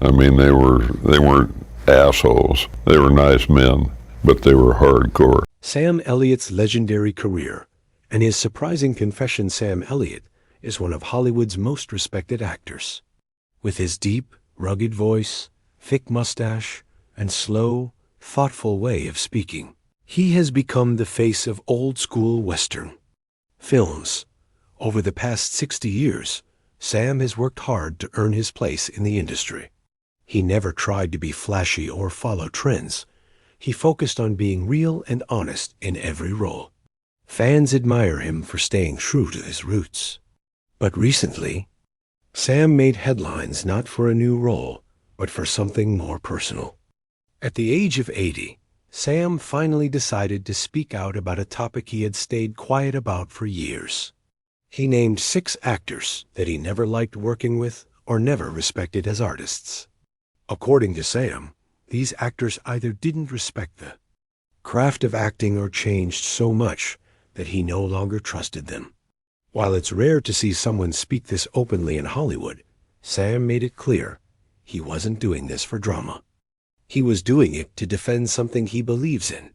I mean, they weren't assholes. They were nice men, but they were hardcore. Sam Elliott's legendary career and his surprising confession. Sam Elliott is one of Hollywood's most respected actors. With his deep, rugged voice, thick mustache, and slow, thoughtful way of speaking, he has become the face of old-school Western films. Over the past 60 years, Sam has worked hard to earn his place in the industry. He never tried to be flashy or follow trends. He focused on being real and honest in every role. Fans admire him for staying true to his roots. But recently, Sam made headlines not for a new role, but for something more personal. At the age of 80, Sam finally decided to speak out about a topic he had stayed quiet about for years. He named 6 actors that he never liked working with or never respected as artists. According to Sam, these actors either didn't respect the craft of acting or changed so much that he no longer trusted them. While it's rare to see someone speak this openly in Hollywood, Sam made it clear he wasn't doing this for drama. He was doing it to defend something he believes in,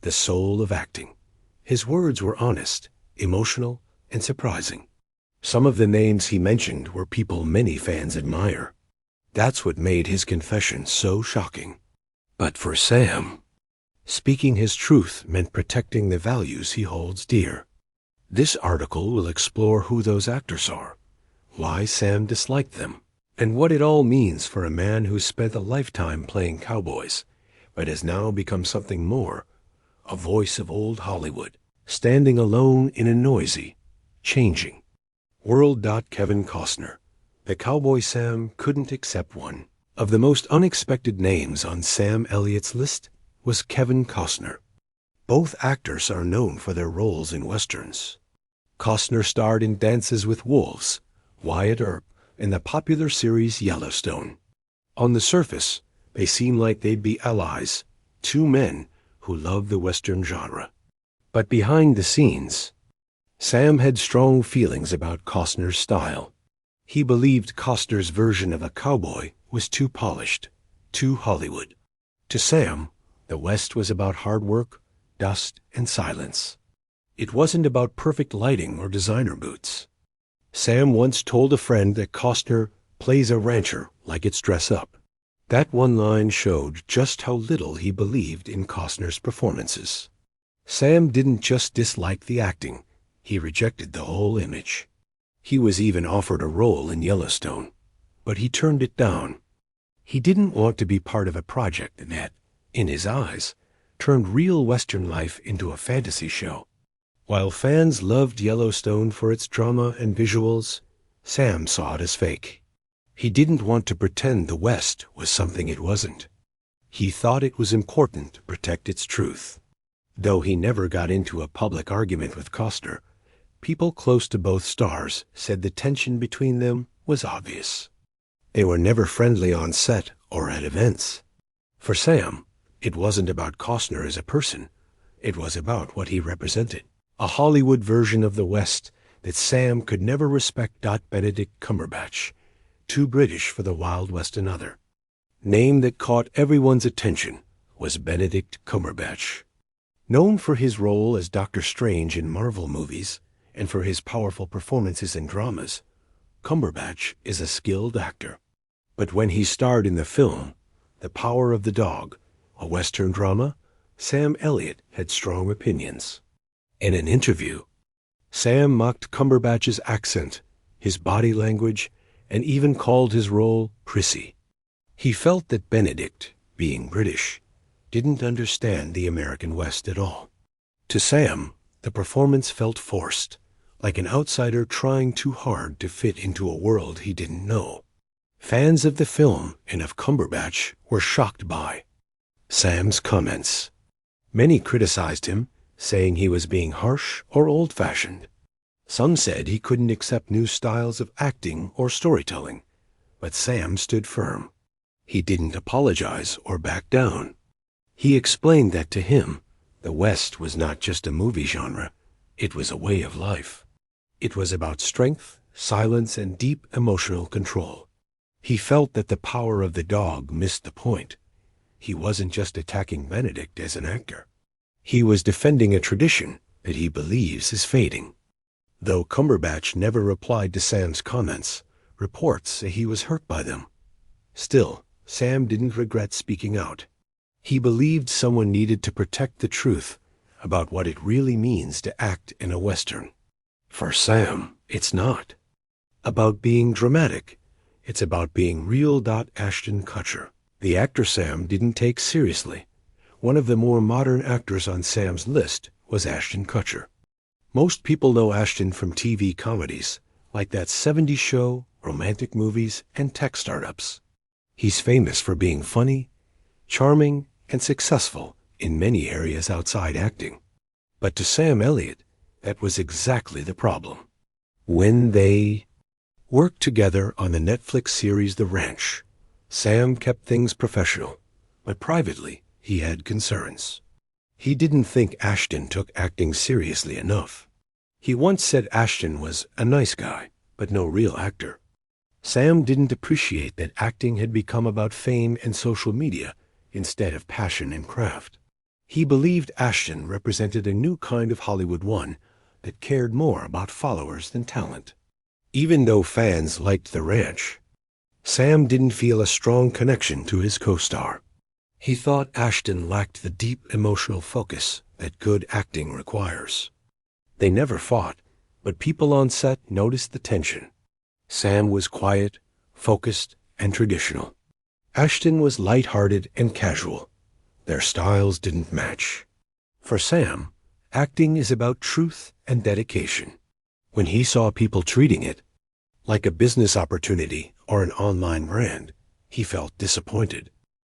the soul of acting. His words were honest, emotional, and surprising. Some of the names he mentioned were people many fans admire. That's what made his confession so shocking. But for Sam, speaking his truth meant protecting the values he holds dear. This article will explore who those actors are, why Sam disliked them, and what it all means for a man who spent a lifetime playing cowboys, but has now become something more, a voice of old Hollywood, standing alone in a noisy, changing world. Kevin Costner. The cowboy Sam couldn't accept one. Of the most unexpected names on Sam Elliott's list was Kevin Costner. Both actors are known for their roles in westerns. Costner starred in Dances with Wolves, Wyatt Earp, and the popular series Yellowstone. On the surface, they seem like they'd be allies, 2 men who love the western genre. But behind the scenes, Sam had strong feelings about Costner's style. He believed Costner's version of a cowboy was too polished, too Hollywood. To Sam, the West was about hard work, dust, and silence. It wasn't about perfect lighting or designer boots. Sam once told a friend that Costner plays a rancher like it's dress up. That one line showed just how little he believed in Costner's performances. Sam didn't just dislike the acting, he rejected the whole image. He was even offered a role in Yellowstone, but he turned it down. He didn't want to be part of a project that, in his eyes, turned real Western life into a fantasy show. While fans loved Yellowstone for its drama and visuals, Sam saw it as fake. He didn't want to pretend the West was something it wasn't. He thought it was important to protect its truth. Though he never got into a public argument with Costner, people close to both stars said the tension between them was obvious. They were never friendly on set or at events. For Sam, it wasn't about Costner as a person. It was about what he represented. A Hollywood version of the West that Sam could never respect. Benedict Cumberbatch, too British for the Wild West. Another name that caught everyone's attention was Benedict Cumberbatch. Known for his role as Doctor Strange in Marvel movies and for his powerful performances in dramas, Cumberbatch is a skilled actor. But when he starred in the film The Power of the Dog, a Western drama, Sam Elliott had strong opinions. In an interview, Sam mocked Cumberbatch's accent, his body language, and even called his role prissy. He felt that Benedict, being British, didn't understand the American West at all. To Sam, the performance felt forced, like an outsider trying too hard to fit into a world he didn't know. Fans of the film and of Cumberbatch were shocked by Sam's comments. Many criticized him, saying he was being harsh or old-fashioned. Some said he couldn't accept new styles of acting or storytelling, but Sam stood firm. He didn't apologize or back down. He explained that to him, the West was not just a movie genre, it was a way of life. It was about strength, silence, and deep emotional control. He felt that the power of the dog missed the point. He wasn't just attacking Benedict as an actor. He was defending a tradition that he believes is fading. Though Cumberbatch never replied to Sam's comments, reports say he was hurt by them. Still, Sam didn't regret speaking out. He believed someone needed to protect the truth about what it really means to act in a Western. For Sam, it's not about being dramatic. It's about being real. Ashton Kutcher, the actor Sam didn't take seriously. One of the more modern actors on Sam's list was Ashton Kutcher. Most people know Ashton from TV comedies, like That 70s Show, romantic movies, and tech startups. He's famous for being funny, charming, and successful in many areas outside acting. But to Sam Elliott, that was exactly the problem. When they worked together on the Netflix series The Ranch, Sam kept things professional, but privately he had concerns. He didn't think Ashton took acting seriously enough. He once said Ashton was a nice guy, but no real actor. Sam didn't appreciate that acting had become about fame and social media instead of passion and craft. He believed Ashton represented a new kind of Hollywood one that cared more about followers than talent. Even though fans liked The Ranch, Sam didn't feel a strong connection to his co-star. He thought Ashton lacked the deep emotional focus that good acting requires. They never fought, but people on set noticed the tension. Sam was quiet, focused, and traditional. Ashton was light-hearted and casual. Their styles didn't match. For Sam, acting is about truth and dedication. When he saw people treating it like a business opportunity or an online brand, he felt disappointed.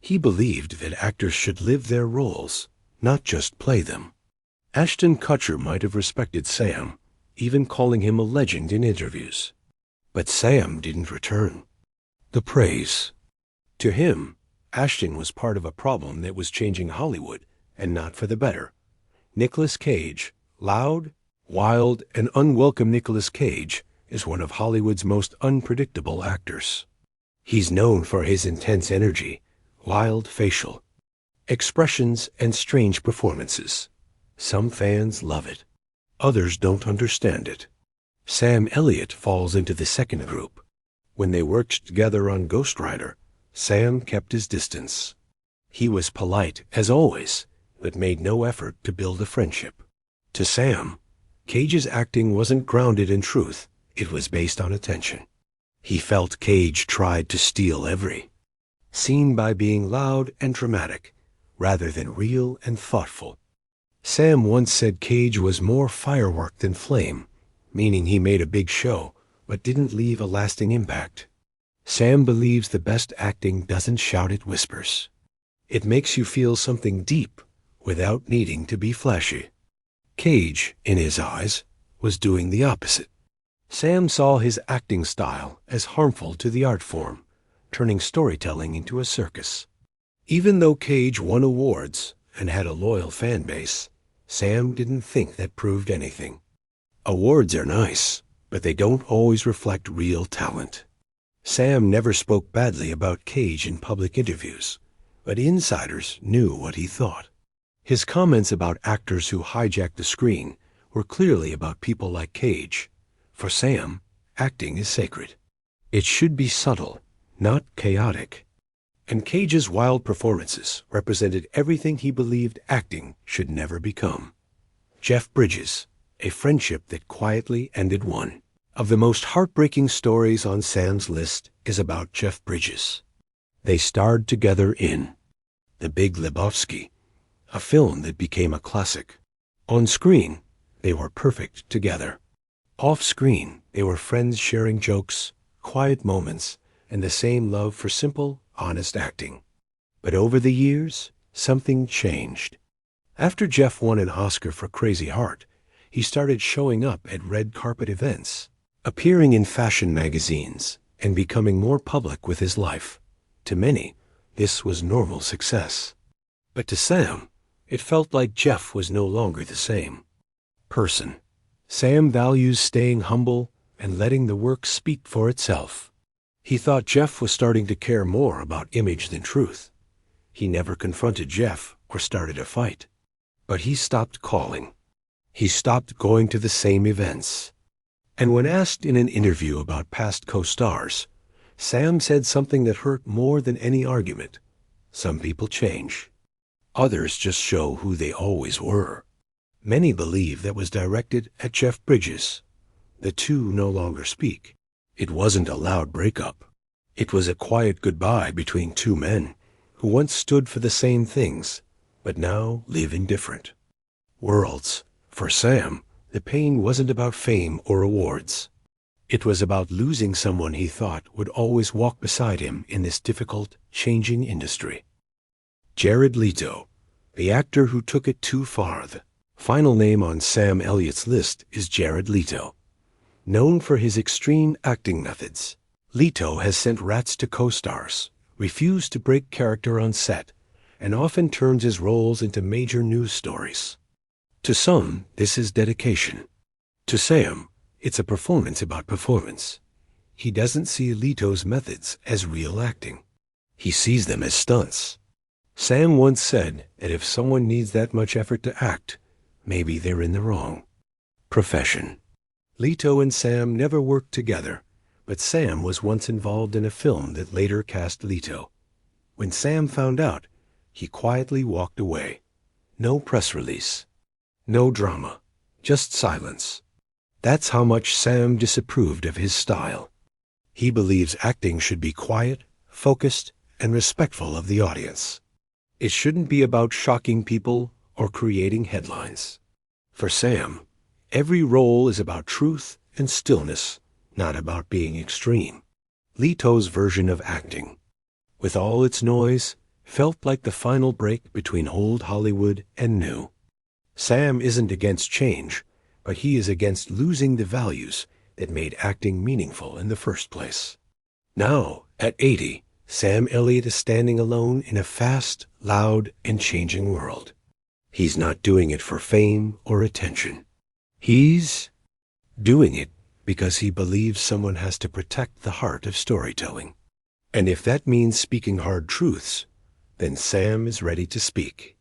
He believed that actors should live their roles, not just play them. Ashton Kutcher might have respected Sam, even calling him a legend in interviews. But Sam didn't return the praise. To him, Ashton was part of a problem that was changing Hollywood, and not for the better. Nicolas Cage, loud, wild, and unwelcome Nicolas Cage, is one of Hollywood's most unpredictable actors. He's known for his intense energy, wild facial expressions, and strange performances. Some fans love it. Others don't understand it. Sam Elliott falls into the second group. When they worked together on Ghost Rider, Sam kept his distance. He was polite, as always, but made no effort to build a friendship. To Sam, Cage's acting wasn't grounded in truth. It was based on attention. He felt Cage tried to steal every scene by being loud and dramatic, rather than real and thoughtful. Sam once said Cage was more firework than flame, meaning he made a big show, but didn't leave a lasting impact. Sam believes the best acting doesn't shout, it whispers. It makes you feel something deep without needing to be flashy. Cage, in his eyes, was doing the opposite. Sam saw his acting style as harmful to the art form, turning storytelling into a circus. Even though Cage won awards and had a loyal fan base, Sam didn't think that proved anything. Awards are nice, but they don't always reflect real talent. Sam never spoke badly about Cage in public interviews, but insiders knew what he thought. His comments about actors who hijacked the screen were clearly about people like Cage. For Sam, acting is sacred. It should be subtle, not chaotic. And Cage's wild performances represented everything he believed acting should never become. Jeff Bridges, a friendship that quietly ended. One of the most heartbreaking stories on Sam's list is about Jeff Bridges. They starred together in The Big Lebowski, a film that became a classic. On screen, they were perfect together. Off screen, they were friends sharing jokes, quiet moments, and the same love for simple, honest acting. But over the years, something changed. After Jeff won an Oscar for Crazy Heart, he started showing up at red carpet events, appearing in fashion magazines, and becoming more public with his life. To many, this was normal success. But to Sam, it felt like Jeff was no longer the same person. Sam values staying humble and letting the work speak for itself. He thought Jeff was starting to care more about image than truth. He never confronted Jeff or started a fight. But he stopped calling. He stopped going to the same events. And when asked in an interview about past co-stars, Sam said something that hurt more than any argument. Some people change. Others just show who they always were. Many believe that was directed at Jeff Bridges. The two no longer speak. It wasn't a loud breakup. It was a quiet goodbye between two men who once stood for the same things, but now live in different worlds. For Sam, the pain wasn't about fame or awards. It was about losing someone he thought would always walk beside him in this difficult, changing industry. Jared Leto, the actor who took it too far. The final name on Sam Elliott's list is Jared Leto. Known for his extreme acting methods, Leto has sent rats to co-stars, refused to break character on set, and often turns his roles into major news stories. To some, this is dedication. To Sam, it's a performance about performance. He doesn't see Leto's methods as real acting. He sees them as stunts. Sam once said that if someone needs that much effort to act, maybe they're in the wrong profession. Leto and Sam never worked together, but Sam was once involved in a film that later cast Leto. When Sam found out, he quietly walked away. No press release. No drama. Just silence. That's how much Sam disapproved of his style. He believes acting should be quiet, focused, and respectful of the audience. It shouldn't be about shocking people or creating headlines. For Sam, every role is about truth and stillness, not about being extreme. Leto's version of acting, with all its noise, felt like the final break between old Hollywood and new. Sam isn't against change, but he is against losing the values that made acting meaningful in the first place. Now, at 80, Sam Elliott is standing alone in a fast, loud, and changing world. He's not doing it for fame or attention. He's doing it because he believes someone has to protect the heart of storytelling. And if that means speaking hard truths, then Sam is ready to speak.